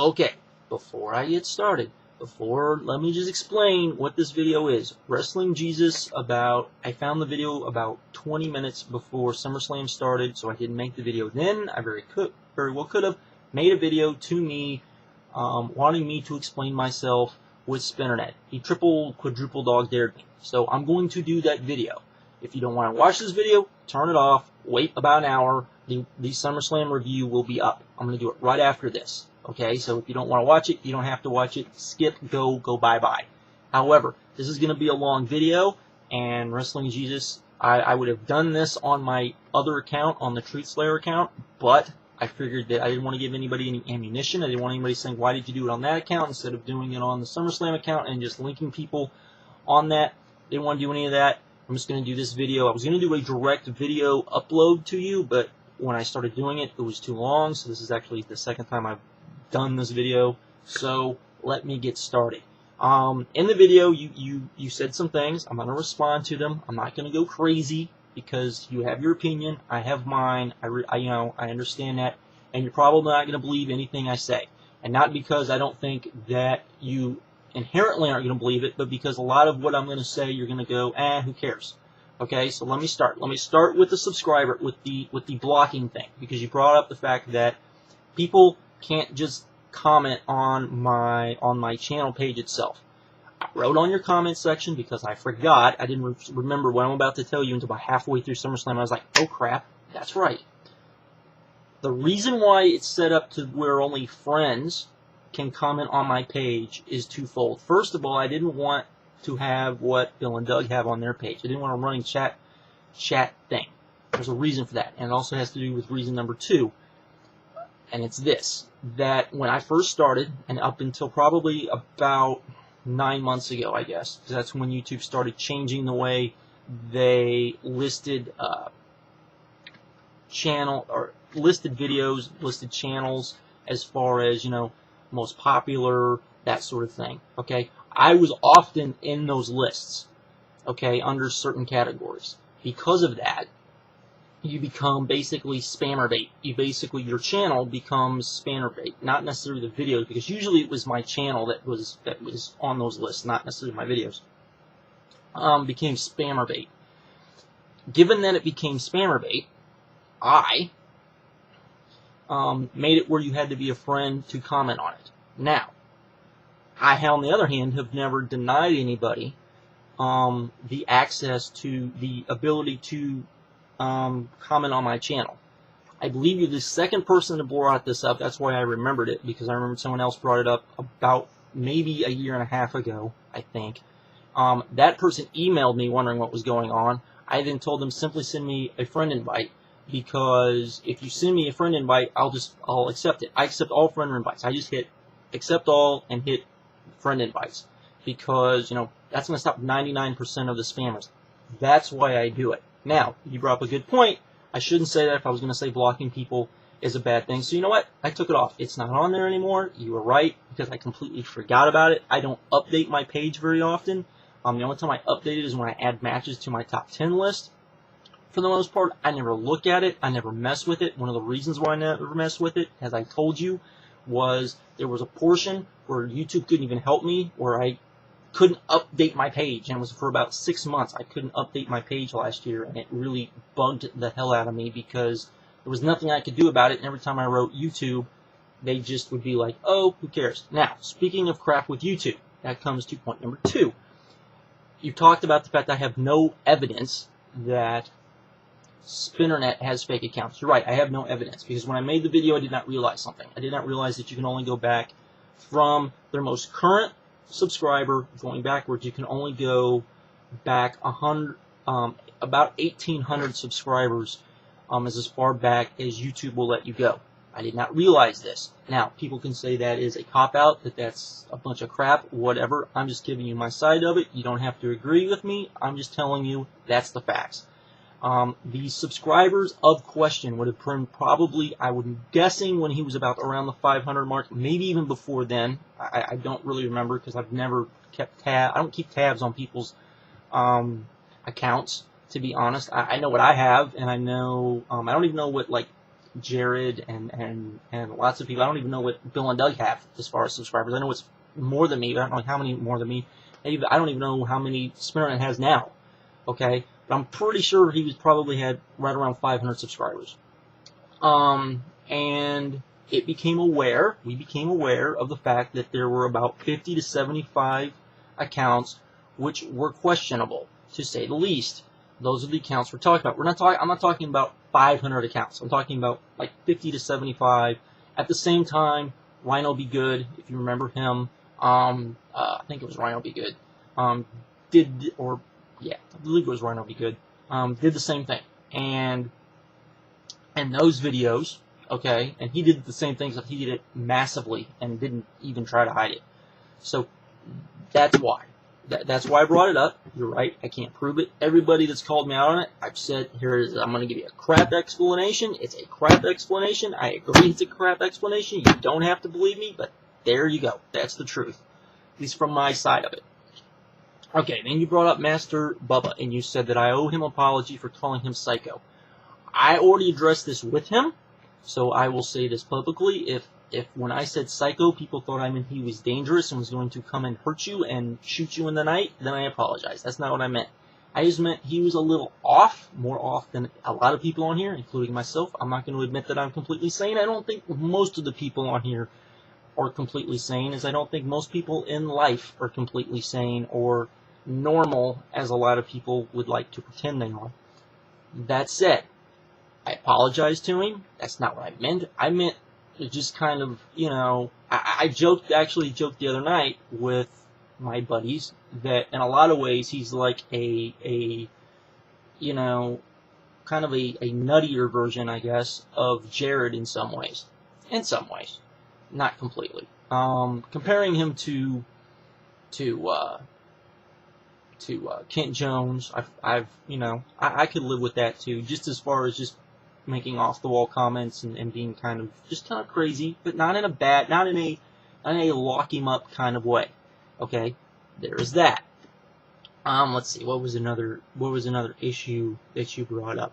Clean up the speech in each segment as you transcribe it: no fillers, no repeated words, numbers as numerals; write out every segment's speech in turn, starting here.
Okay, before I get started, let me just explain what this video is. Wrestling Jesus I found the video about 20 minutes before SummerSlam started, so I didn't make the video then. I very well could have made a video to me, wanting me to explain myself with Spinnernet. He quadruple dog dared me. So I'm going to do that video. If you don't want to watch this video, turn it off, wait about an hour. The SummerSlam review will be up. I'm going to do it right after this. Okay, so if you don't want to watch it, you don't have to watch it. Skip, go bye-bye. However, this is going to be a long video, and Wrestling Jesus, I would have done this on my other account, on the Truthslayer account, but I figured that I didn't want to give anybody any ammunition. I didn't want anybody saying, why did you do it on that account instead of doing it on the SummerSlam account and just linking people on that. Didn't want to do any of that. I'm just going to do this video. I was going to do a direct video upload to you, but when I started doing it, it was too long, so this is actually the second time I've done this video, so let me get started. In the video, you said some things. I'm going to respond to them. I'm not going to go crazy because you have your opinion. I have mine. I understand that, and you're probably not going to believe anything I say, and not because I don't think that you inherently aren't going to believe it, but because a lot of what I'm going to say, you're going to go, who cares? Okay, so let me start. Let me start with the subscriber, with the blocking thing, because you brought up the fact that people can't just comment on my channel page itself. I wrote on your comment section because I forgot. I didn't remember what I'm about to tell you until about halfway through SummerSlam. I was like, oh crap, that's right. The reason why it's set up to where only friends can comment on my page is twofold. First of all, I didn't want to have what Bill and Doug have on their page. I didn't want a running chat thing. There's a reason for that, and it also has to do with reason number 2. And it's this, that when I first started, and up until probably about 9 months ago, I guess, because that's when YouTube started changing the way they listed listed videos, listed channels, as far as, most popular, that sort of thing. Okay, I was often in those lists, okay, under certain categories. Because of that, you become basically spammer bait. Your channel becomes spammer bait, not necessarily the videos, because usually it was my channel that was on those lists, not necessarily my videos. Became spammer bait. Given that it became spammer bait, I made it where you had to be a friend to comment on it. Now, I, on the other hand, have never denied anybody the access to the ability to comment on my channel. I believe you're the second person to brought this up. That's why I remembered it, because I remember someone else brought it up about maybe a year and a half ago, I think. That person emailed me wondering what was going on. I then told them simply send me a friend invite, because if you send me a friend invite, I'll accept it. I accept all friend invites. I just hit accept all and hit friend invites, because that's going to stop 99% of the spammers. That's why I do it. Now, you brought up a good point. I shouldn't say that if I was going to say blocking people is a bad thing. So you know what? I took it off. It's not on there anymore. You were right, because I completely forgot about it. I don't update my page very often. The only time I update it is when I add matches to my top 10 list. For the most part, I never look at it. I never mess with it. One of the reasons why I never mess with it, as I told you, was there was a portion where YouTube couldn't even help me, where I couldn't update my page, and it was for about 6 months. I couldn't update my page last year, and it really bugged the hell out of me, because there was nothing I could do about it, and every time I wrote YouTube, they just would be like, oh, who cares? Now, speaking of crap with YouTube, that comes to point number 2. You talked about the fact that I have no evidence that Spinnernet has fake accounts. You're right, I have no evidence, because when I made the video, I did not realize something. I did not realize that you can only go back from their most current subscriber going backwards. You can only go back about 1,800 subscribers as far back as YouTube will let you go. I did not realize this. Now, people can say that is a cop-out, that that's a bunch of crap, whatever. I'm just giving you my side of it. You don't have to agree with me. I'm just telling you that's the facts. The subscribers of question would have probably, I would be guessing, when he was about around the 500 mark, maybe even before then. I don't really remember, because I've never kept tabs. I don't keep tabs on people's accounts, to be honest. I know what I have, and I know, I don't even know what, Jared and lots of people. I don't even know what Bill and Doug have as far as subscribers. I know it's more than me, but I don't know how many more than me. Maybe, I don't even know how many SpinnerNet has now. Okay, but I'm pretty sure he was probably had right around 500 subscribers. And we became aware of the fact that there were about 50 to 75 accounts which were questionable, to say the least. Those are the accounts we're talking about. I'm not talking about 500 accounts. I'm talking about like 50 to 75. At the same time, Rhino Be Good, if you remember him, I think it was Rhino Be Good, I believe it was Rhino Be Good, did the same thing. And those videos, okay, and he did the same thing, except he did it massively and didn't even try to hide it. So that's why. That's why I brought it up. You're right, I can't prove it. Everybody that's called me out on it, I've said, here it is. I'm going to give you a crap explanation. It's a crap explanation. I agree it's a crap explanation. You don't have to believe me, but there you go. That's the truth, at least from my side of it. Okay, then you brought up Master Bubba, and you said that I owe him an apology for calling him psycho. I already addressed this with him, so I will say this publicly. If when I said psycho, people thought I meant he was dangerous and was going to come and hurt you and shoot you in the night, then I apologize. That's not what I meant. I just meant he was a little off, more off than a lot of people on here, including myself. I'm not going to admit that I'm completely sane. I don't think most of the people on here are completely sane, as I don't think most people in life are completely sane or normal, as a lot of people would like to pretend they are. That said, I apologize to him. That's not what I meant. I meant just kind of, I actually joked the other night with my buddies that in a lot of ways he's like a kind of a nuttier version, I guess, of Jared in some ways. In some ways. Not completely. Comparing him to Kent Jones, I could live with that too, just as far as just making off-the-wall comments and being kind of crazy, but not in a lock-him-up kind of way. Okay, there is that. Let's see, what was another issue that you brought up?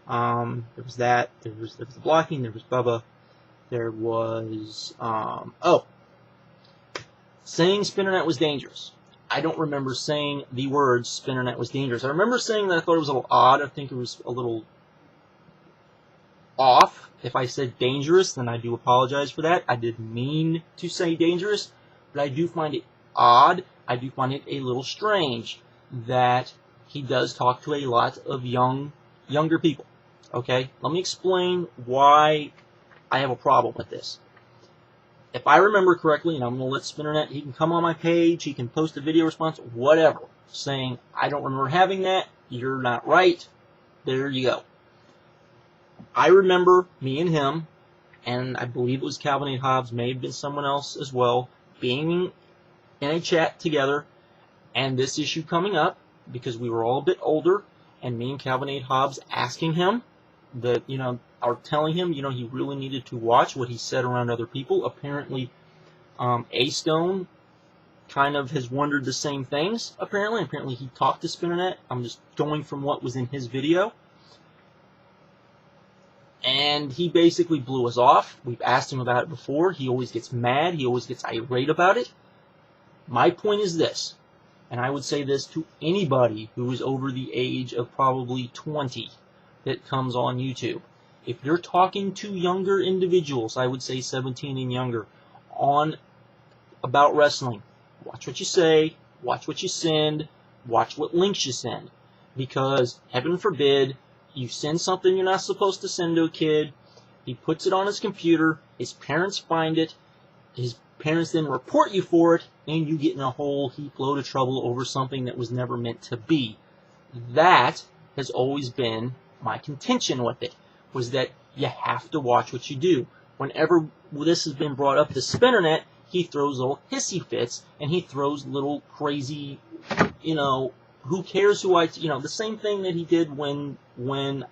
There was that. There was the blocking. There was Bubba. There was saying SpinnerNet was dangerous. I don't remember saying the words SpinnerNet was dangerous. I remember saying that I thought it was a little odd. I think it was a little off. If I said dangerous, then I do apologize for that. I didn't mean to say dangerous, but I do find it odd. I do find it a little strange that he does talk to a lot of younger people. Okay? Let me explain why I have a problem with this. If I remember correctly, and I'm going to let SpinnerNet, he can come on my page, he can post a video response, whatever, saying, I don't remember having that, you're not right, there you go. I remember me and him, and I believe it was Calvin A. Hobbs, may have been someone else as well, being in a chat together, and this issue coming up, because we were all a bit older, and me and Calvin A. Hobbs asking him that, or telling him, he really needed to watch what he said around other people. Apparently, A-Stone kind of has wondered the same things, apparently. Apparently, he talked to SpinnerNet. I'm just going from what was in his video. And he basically blew us off. We've asked him about it before. He always gets mad. He always gets irate about it. My point is this, and I would say this to anybody who is over the age of probably 20 that comes on YouTube. If you're talking to younger individuals, I would say 17 and younger, about wrestling, watch what you say, watch what you send, watch what links you send. Because, heaven forbid, you send something you're not supposed to send to a kid, he puts it on his computer, his parents find it, his parents then report you for it, and you get in a whole heap load of trouble over something that was never meant to be. That has always been my contention with it, was that you have to watch what you do. Whenever this has been brought up to SpinnerNet, he throws little hissy fits, and he throws little crazy, who cares who the same thing that he did when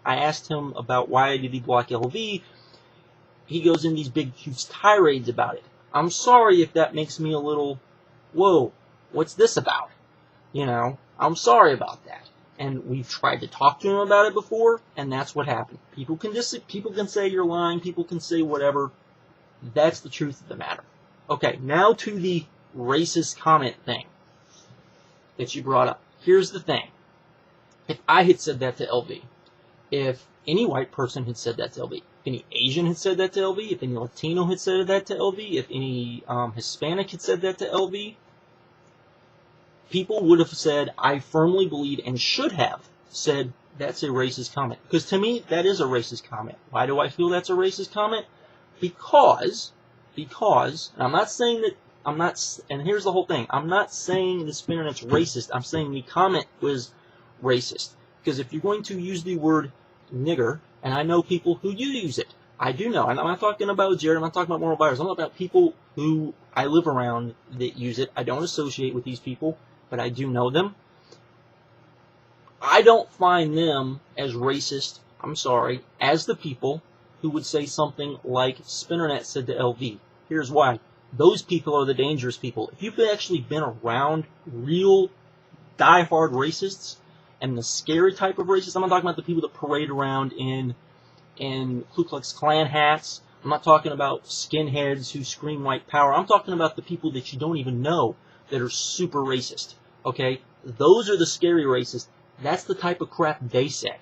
I asked him about why did he block LV, he goes in these big, huge tirades about it. I'm sorry if that makes me a little, whoa, what's this about? I'm sorry about that. and we've tried to talk to him about it before, and that's what happened. People can say you're lying, people can say whatever. That's the truth of the matter. Okay, now to the racist comment thing that you brought up. Here's the thing. If I had said that to LV, if any white person had said that to LV, if any Asian had said that to LV, if any Latino had said that to LV, if any Hispanic had said that to LV, people would have said, I firmly believe, and should have said, that's a racist comment. Because to me, that is a racist comment. Why do I feel that's a racist comment? Because, and I'm not saying that, and here's the whole thing, I'm not saying the Spinternet's racist, I'm saying the comment was racist. Because if you're going to use the word nigger, and I know people who do use it, I do know, and I'm not talking about Jared, I'm not talking about moral buyers, I'm talking about people who I live around that use it. I don't associate with these people, but I do know them. I don't find them as racist, I'm sorry, as the people who would say something like Spinternet said to LV. Here's why. Those people are the dangerous people. If you've actually been around real die-hard racists, and the scary type of racists, I'm not talking about the people that parade around in Ku Klux Klan hats. I'm not talking about skinheads who scream white power. I'm talking about the people that you don't even know that are super racist. Okay? Those are the scary racists. That's the type of crap they say.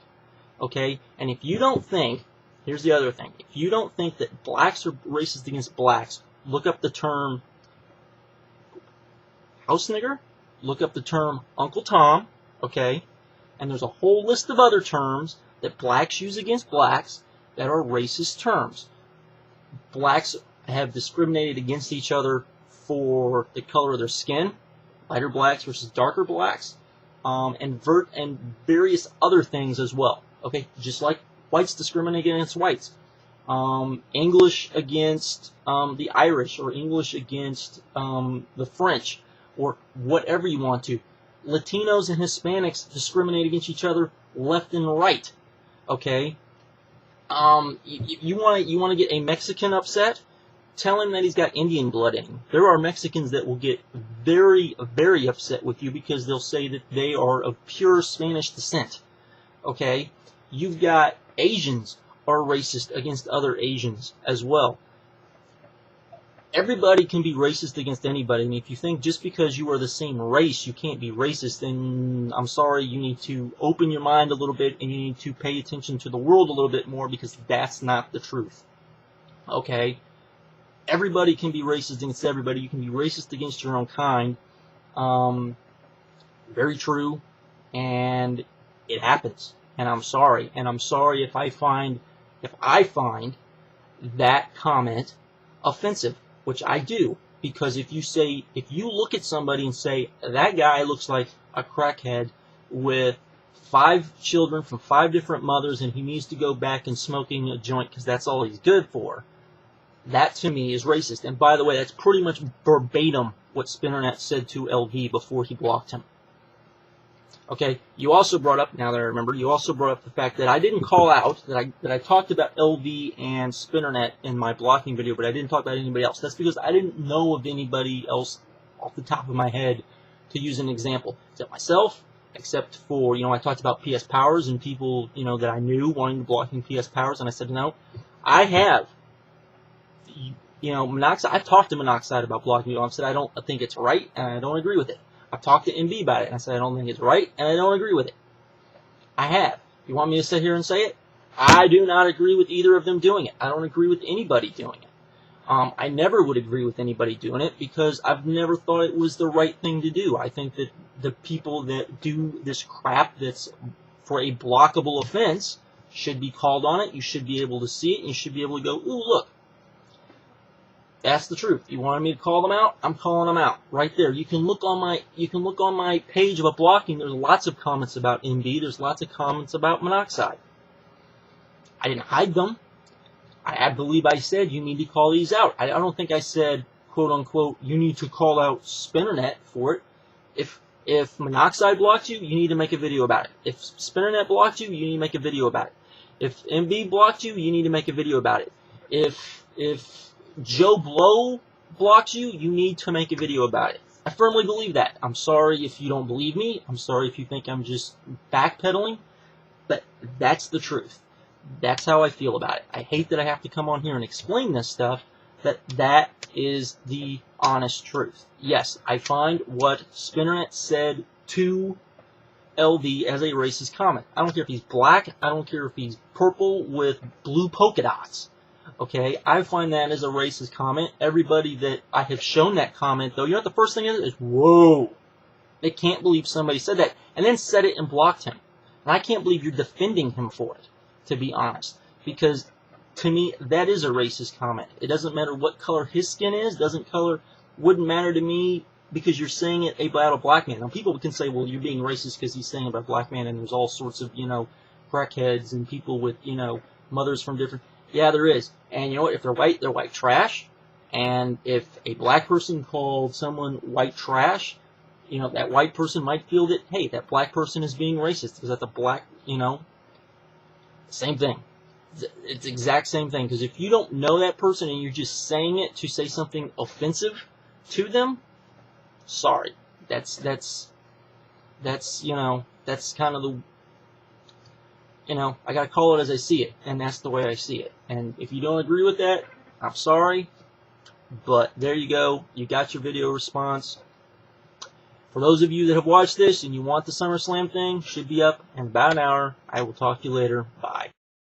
Okay? And if you don't think, here's the other thing. If you don't think that blacks are racist against blacks, look up the term house nigger, look up the term Uncle Tom, okay? And there's a whole list of other terms that blacks use against blacks that are racist terms. Blacks have discriminated against each other for the color of their skin, lighter blacks versus darker blacks, and various other things as well. Okay, just like whites discriminate against whites. English against the Irish, or English against the French, or whatever you want to. Latinos and Hispanics discriminate against each other left and right. Okay? You want to get a Mexican upset? Tell him that he's got Indian blood in him. There are Mexicans that will get very, very upset with you because they'll say that they are of pure Spanish descent. Okay? You've got Asians are racist against other Asians as well. Everybody can be racist against anybody, and if you think just because you are the same race you can't be racist, then I'm sorry, you need to open your mind a little bit and you need to pay attention to the world a little bit more, because that's not the truth. Okay? Everybody can be racist against everybody. You can be racist against your own kind. Very true, and it happens. And I'm sorry. And I'm sorry if I find that comment offensive, which I do, because if you look at somebody and say, that guy looks like a crackhead with 5 children from 5 different mothers and he needs to go back and smoking a joint because that's all he's good for, that to me is racist. And by the way, that's pretty much verbatim what Spinternet said to LV before he blocked him. Okay, you also brought up, now that I remember, you also brought up the fact that I didn't call out, that I talked about LV and Spinternet in my blocking video, but I didn't talk about anybody else. That's because I didn't know of anybody else off the top of my head to use an example. Except myself, except for, I talked about PS Powers and people, that I knew wanting to blocking PS Powers, and I said, no, I have. Monoxide, I've talked to Monoxide about blocking. I've said I don't think it's right, and I don't agree with it. I've talked to MB about it, and I said I don't think it's right, and I don't agree with it. I have. You want me to sit here and say it? I do not agree with either of them doing it. I don't agree with anybody doing it. I never would agree with anybody doing it because I've never thought it was the right thing to do. I think that the people that do this crap that's for a blockable offense should be called on it. You should be able to see it, and you should be able to go, ooh, look. That's the truth. You wanted me to call them out? I'm calling them out right there. You can look on my page about blocking. There's lots of comments about MB. There's lots of comments about Monoxide. I didn't hide them. I believe I said you need to call these out. I don't think I said, quote unquote, you need to call out Spinternet for it. If Monoxide blocked you, you need to make a video about it. If Spinternet blocked you, you need to make a video about it. If MB blocked you, you need to make a video about it. If Joe Blow blocks you, you need to make a video about it. I firmly believe that. I'm sorry if you don't believe me. I'm sorry if you think I'm just backpedaling. But that's the truth. That's how I feel about it. I hate that I have to come on here and explain this stuff, but that is the honest truth. Yes, I find what Spinnernet said to LV as a racist comment. I don't care if he's black. I don't care if he's purple with blue polka dots. Okay, I find that as a racist comment. Everybody that I have shown that comment, though, you know what the first thing is whoa. They can't believe somebody said that, and then said it and blocked him. And I can't believe you're defending him for it, to be honest. Because, to me, that is a racist comment. It doesn't matter what color his skin is. Wouldn't matter to me because you're saying it about a black man. Now, people can say, well, you're being racist because he's saying about a black man, and there's all sorts of, crackheads and people with, mothers from different... Yeah, there is. And you know what? If they're white trash. And if a black person called someone white trash... that white person might feel that, hey, that black person is being racist because that's a black, same thing. It's the exact same thing. Because if you don't know that person and you're just saying it to say something offensive to them, sorry. That's kind of the, I gotta call it as I see it. And that's the way I see it. And if you don't agree with that, I'm sorry. But there you go. You got your video response. For those of you that have watched this and you want the SummerSlam thing, should be up in about an hour. I will talk to you later. Bye.